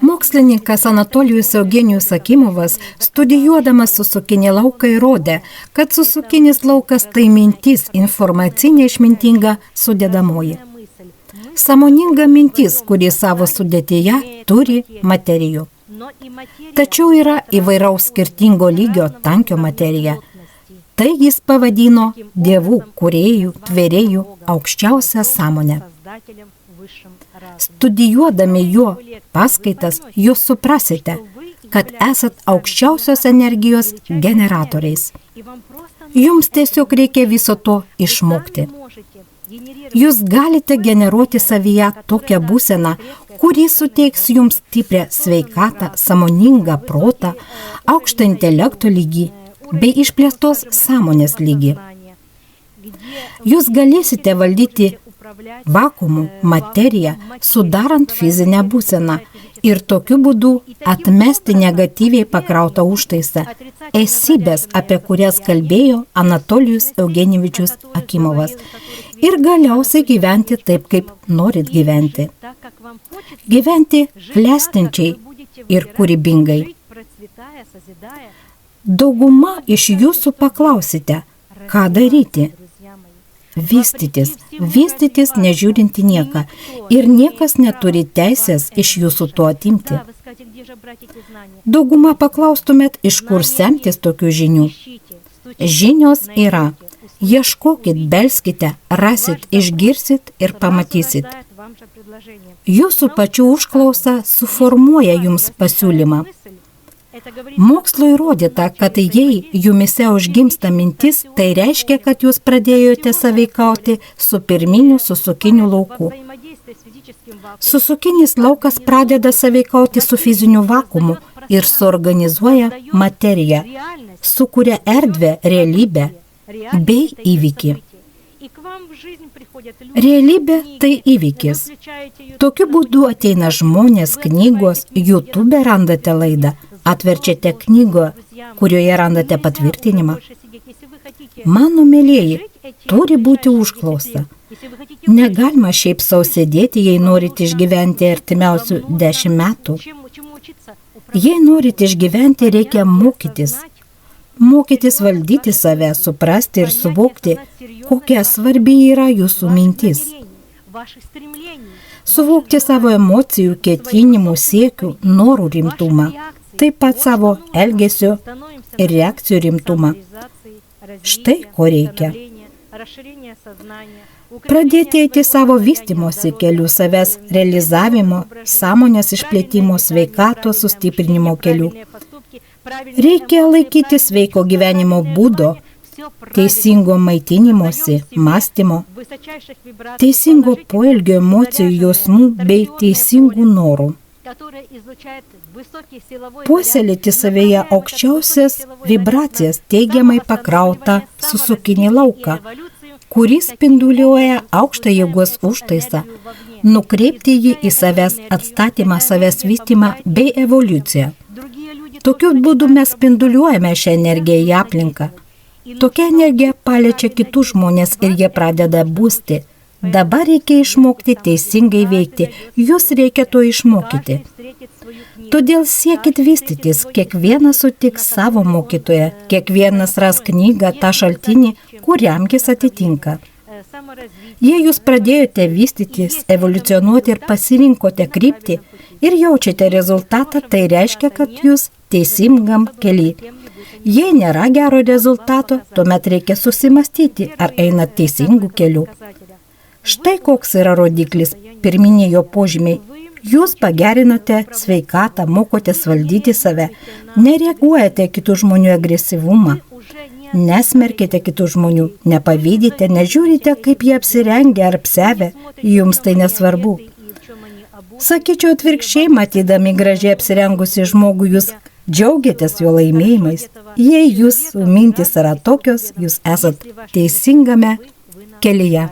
Mokslininkas Anatolijus Eugenijus Akimovas, studijuodamas susukinį lauką, įrodė, kad susukinis laukas tai mintis, informacinė išmintinga sudėdamoji. Sąmoninga mintis, kuri savo sudėtyje turi materijų. Tačiau yra įvairaus skirtingo lygio tankio materija. Tai jis pavadino dievų, kūrėjų, tvėrėjų, aukščiausią sąmonę. Studijuodami jo paskaitas, jūs suprasite, kad esat aukščiausios energijos generatoriais. Jums tiesiog reikia viso to išmokti. Jūs galite generuoti savyje tokią būseną, kuri suteiks jums stiprią sveikatą, sąmoningą protą, aukštą intelekto lygį bei išplėstos sąmonės lygį. Jūs galėsite valdyti vakuumų, materiją, sudarant fizinę būseną ir tokiu būdu atmesti negatyviai pakrautą užtaisą, esybės, apie kurias kalbėjo Anatolijus Eugenijevičius Akimovas, ir galiausiai gyventi taip, kaip norit gyventi. Gyventi klestinčiai ir kūrybingai. Dauguma iš jūsų paklausite, ką daryti. Vystytis nežiūrinti nieką ir niekas neturi teisės iš jūsų to atimti. Dauguma paklaustumėt, iš kur semtis tokių žinių. Žinios yra. Ieškokit, belskite, rasit, išgirsit ir pamatysit. Jūsų pačių užklausa suformuoja jums pasiūlymą. Mokslo įrodyta, kad jei jumise užgimsta mintis, tai reiškia, kad jūs pradėjote sąveikauti su pirminiu susukiniu lauku. Susukinis laukas pradeda sąveikauti su fiziniu vakuumu ir suorganizuoja materiją, sukuria erdvę, realybę bei įvykį. Realybė tai įvykis. Tokiu būdu ateina žmonės, knygos, YouTube randate laidą, atverčiate knygą, kurioje randate patvirtinimą. Mano mėlieji, turi būti užklausa. Negalima šiaip sau sėdėti, jei norite išgyventi artimiausių 10 metų. Jei norite išgyventi, reikia mokytis. Mokytis valdyti save, suprasti ir suvokti, kokia svarbi yra jūsų mintis. Suvokti savo emocijų, ketinimų, siekių, norų rimtumą. Taip pat savo elgesio ir reakcijų rimtumą. Štai ko reikia. Pradėti eiti savo vystymosi kelių, savęs realizavimo, sąmonės išplėtimo, sveikatos sustiprinimo kelių. Reikia laikyti sveiko gyvenimo būdo, teisingo maitinimosi, mąstymo, teisingo poelgio, emocijų, jausmų bei teisingų norų. Puoselėti savyje aukščiausias vibracijas, teigiamai pakrautą susukinį lauką, kuris spinduliuoja aukštą jėgos užtaisą, nukreipti jį į savęs atstatymą, savęs vystymą bei evoliuciją. Tokiu būdu mes spinduliuojame šią energiją į aplinką. Tokia energija paliečia kitus žmonės ir jie pradeda būsti. Dabar reikia išmokti teisingai veikti, jūs reikia to išmokyti. Todėl siekit vystytis, kiekvienas sutiks savo mokytoją, kiekvienas ras knygą, tą šaltinį, kuriam jis atitinka. Jei jūs pradėjote vystytis, evoliucionuoti ir pasirinkote kryptį ir jaučiate rezultatą, tai reiškia, kad jūs teisingam kely. Jei nėra gero rezultato, tuomet reikia susimastyti, ar einat teisingų kelių. Štai koks yra rodiklis, pirminiai jo požymiai. Jūs pagerinote sveikatą, mokotės valdyti save, nereaguojate kitų žmonių agresyvumą, nesmerkite kitų žmonių, nepavydite, nežiūrite, kaip jie apsirengia ar apsevę, jums tai nesvarbu. Sakyčiau atvirkščiai, matydami gražiai apsirengusi žmogų, jūs džiaugiatės jo laimėjimais. Jei jūsų mintys yra tokios, jūs esat teisingame kelyje.